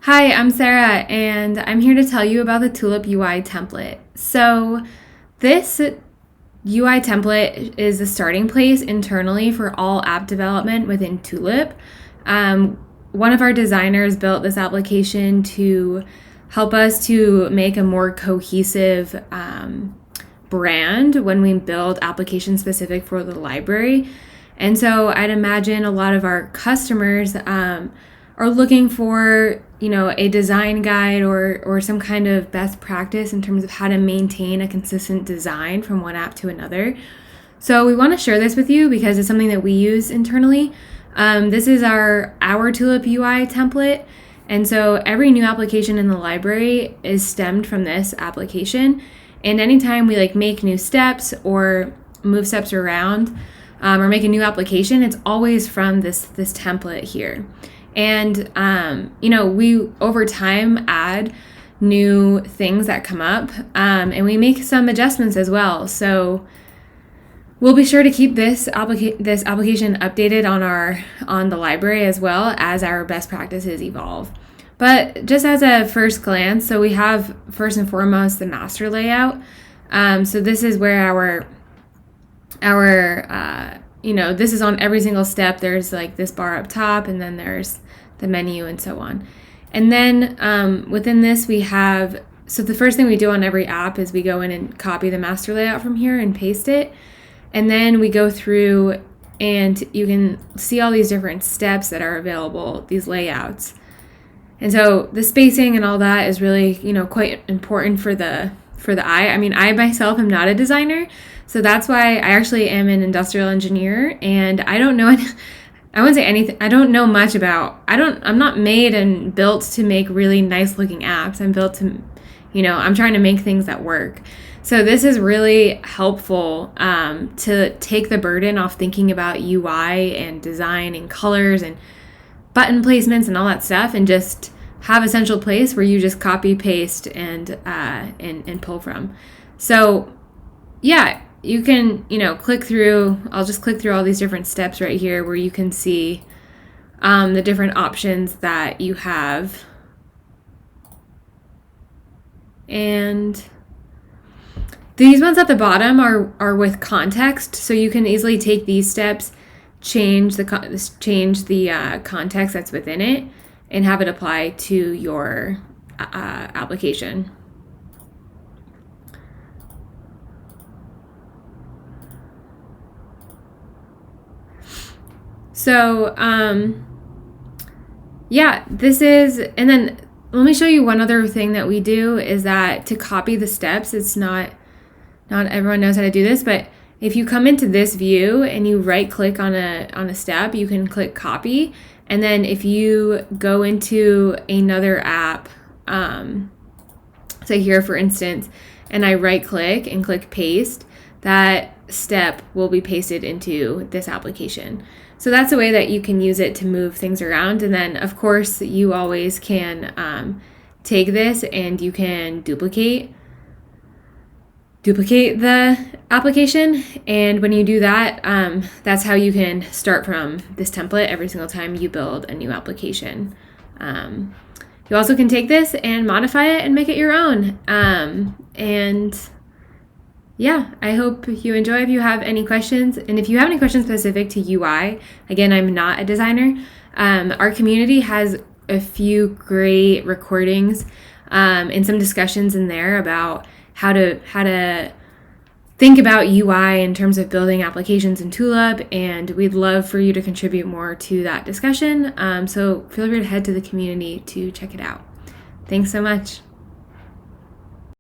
Hi, I'm Sarah, and I'm here to tell you about the Tulip UI template. So, this UI template is the starting place internally for all app development within Tulip. One of our designers built this application to help us to make a more cohesive brand when we build applications specific for the library. And so I'd imagine a lot of our customers are looking for, a design guide or some kind of best practice in terms of how to maintain a consistent design from one app to another. So we want to share this with you because it's something that we use internally. This is our Tulip UI template. And so every new application in the library is stemmed from this application. And anytime we make new steps or move steps around or make a new application, it's always from this template here. And, we over time add new things that come up and we make some adjustments as well. So we'll be sure to keep this application updated on the library as well as our best practices evolve. But just as a first glance, so we have first and foremost the master layout. So this is where this is on every single step. There's this bar up top, and then there's the menu and so on. And then within this we have, so the first thing we do on every app is we go in and copy the master layout from here and paste it. And then we go through and you can see all these different steps that are available, these layouts. And so the spacing and all that is really, quite important for the eye. I mean, I myself am not a designer, so that's why I actually am an industrial engineer, and I don't know I wouldn't say anything. I don't know much about, I'm not made and built to make really nice looking apps. I'm built to, I'm trying to make things that work. So this is really helpful to take the burden off thinking about UI and design and colors and button placements and all that stuff, and just have a central place where you just copy, paste, and pull from. So yeah, you can, click through, I'll just click through all these different steps right here where you can see the different options that you have. And these ones at the bottom are with context, so you can easily take these steps, change the context that's within it, and have it apply to your application. So, this is, and then let me show you one other thing that we do is that to copy the steps, it's not everyone knows how to do this, but if you come into this view and you right click on a step, you can click copy. And then if you go into another app, say here for instance, and I right click and click paste, that step will be pasted into this application. So that's a way that you can use it to move things around. And then of course you always can take this and you can duplicate the application. And when you do that, that's how you can start from this template every single time you build a new application. You also can take this and modify it and make it your own. I hope you enjoy. If you have any questions, and if you have any questions specific to UI, again, I'm not a designer. Our community has a few great recordings and some discussions in there about how to think about UI in terms of building applications in Tulip, and we'd love for you to contribute more to that discussion. So feel free to head to the community to check it out. Thanks so much.